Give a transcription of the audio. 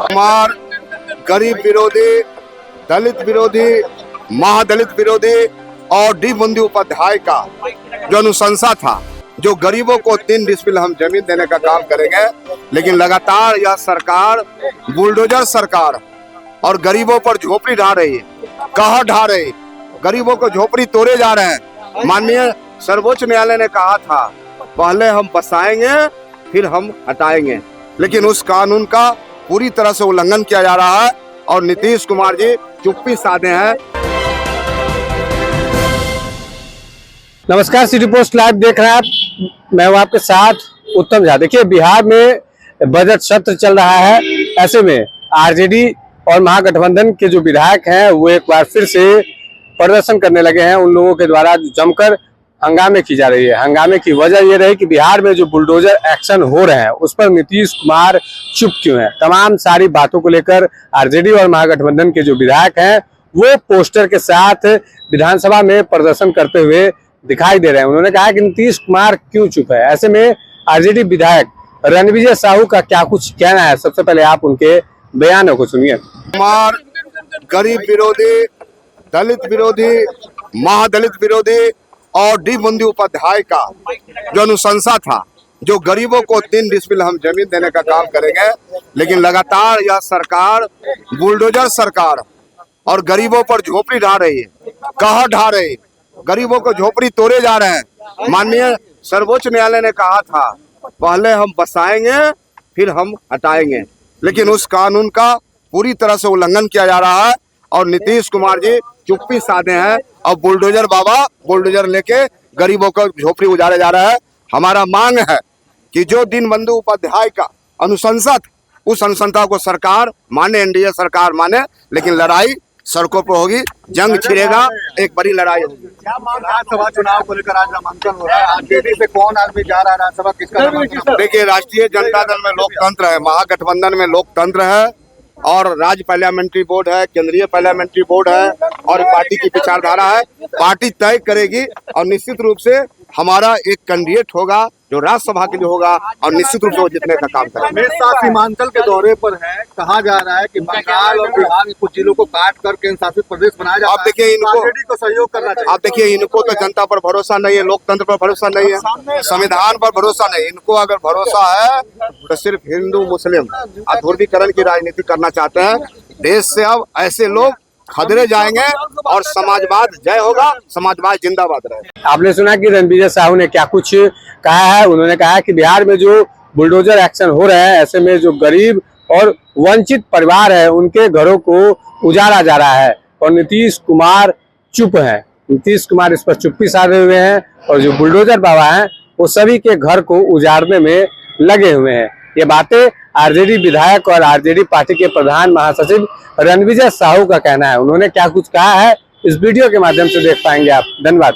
कुमार गरीब विरोधी, दलित विरोधी, महादलित विरोधी और डी बंदोपाध्याय का जो अनुशंसा था, जो गरीबों को 3 डिसमिल हम जमीन देने का काम करेंगे, लेकिन लगातार यह सरकार बुलडोजर सरकार और गरीबों पर झोपड़ी ढा रही है। कहाँ ढा रही? गरीबों को झोपड़ी तोड़े जा रहे हैं। माननीय सर्वोच्च न्यायालय ने कहा था पहले हम बसाएंगे फिर हम हटाएंगे, लेकिन उस कानून का पूरी तरह से उल्लंघन किया जा रहा है और नीतीश कुमार जी चुप्पी साधे हैं। नमस्कार, सिटी पोस्ट लाइव देख रहे हैं आप। मैं हूं आपके साथ उत्तम झा। देखिए, बिहार में बजट सत्र चल रहा है। ऐसे में आरजेडी और महागठबंधन के जो विधायक हैं वो एक बार फिर से प्रदर्शन करने लगे हैं। उन लोगों के द्वारा जमकर हंगामे की जा रही है। हंगामे की वजह ये रही कि बिहार में जो बुलडोजर एक्शन हो रहे हैं उस पर नीतीश कुमार चुप क्यों है। तमाम सारी बातों को लेकर आरजेडी और महागठबंधन के जो विधायक हैं वो पोस्टर के साथ विधानसभा में प्रदर्शन करते हुए दिखाई दे रहे हैं। उन्होंने कहा कि नीतीश कुमार क्यों चुप है। ऐसे में आरजेडी विधायक रणविजय साहू का क्या कुछ कहना है, सबसे पहले आप उनके बयानों को सुनिए। कुमार गरीब विरोधी, दलित विरोधी, महादलित विरोधी और डी बंदोपाध्याय का जो अनुशंसा था, जो गरीबों को 3 डिसमिल हम जमीन देने का काम करेंगे, लेकिन लगातार यह सरकार बुलडोजर सरकार और गरीबों पर झोपड़ी ढा रही है। कहाँ ढा रही? गरीबों को झोपड़ी तोड़े जा रहे हैं। माननीय सर्वोच्च न्यायालय ने कहा था पहले हम बसाएंगे फिर हम हटाएंगे, लेकिन उस कानून का पूरी तरह से उल्लंघन किया जा रहा है और नीतीश कुमार जी चुप्पी साधे हैं और बुलडोजर बाबा बुलडोजर लेके गरीबों को झोपड़ी उजाड़े जा रहा है। हमारा मांग है कि जो दीन बंधु उपाध्याय का अनुशंसा था, उस अनुशंसा को सरकार माने, एनडीए सरकार माने, लेकिन लड़ाई सड़कों पर होगी, जंग छिड़ेगा, एक बड़ी लड़ाई होगी। राज्यसभा चुनाव को लेकर आज नामांकन हो रहा है। आरजेडी से कौन आदमी जा रहा है राज्यसभा, किसका नामांकन? देखिए, राष्ट्रीय जनता दल में लोकतंत्र है, महागठबंधन में लोकतंत्र है और राज्य पार्लियामेंट्री बोर्ड है, केंद्रीय पार्लियामेंट्री बोर्ड है और पार्टी की विचारधारा है। पार्टी तय करेगी और निश्चित रूप से हमारा एक कैंडिडेट होगा जो राज्यसभा के लिए होगा और निश्चित रूप से वो जीतने का काम करेगा। अमित शाह सीमांचल के दौरे पर है। कहा जा रहा है कि बंगाल और बिहार के कुछ जिलों को काट कर केंद्र शासित प्रदेश बनाया जाता है। आप देखिए, इनको को सहयोग करना चाहिए। आप देखिए, इनको तो जनता पर भरोसा नहीं है, लोकतंत्र पर भरोसा नहीं है, संविधान पर भरोसा नहीं। इनको अगर भरोसा है तो सिर्फ हिंदू मुस्लिम ध्रुवीकरण की राजनीति करना चाहते हैं। देश से अब ऐसे लोग खदरे जाएंगे और समाजवाद जय होगा, समाजवाद जिंदाबाद रहे। आपने सुना कि रणविजय साहू ने क्या कुछ कहा है। उन्होंने कहा कि बिहार में जो बुलडोजर एक्शन हो रहे हैं, ऐसे में जो गरीब और वंचित परिवार है उनके घरों को उजाड़ा जा रहा है और नीतीश कुमार चुप है। नीतीश कुमार इस पर चुप्पी साधे हुए हैं और जो बुलडोजर बाबा हैं वो सभी के घर को उजाड़ने में लगे हुए हैं। ये बातें आरजेडी विधायक और आरजेडी पार्टी के प्रधान महासचिव रणविजय साहू का कहना है। उन्होंने क्या कुछ कहा है इस वीडियो के माध्यम से देख पाएंगे आप। धन्यवाद।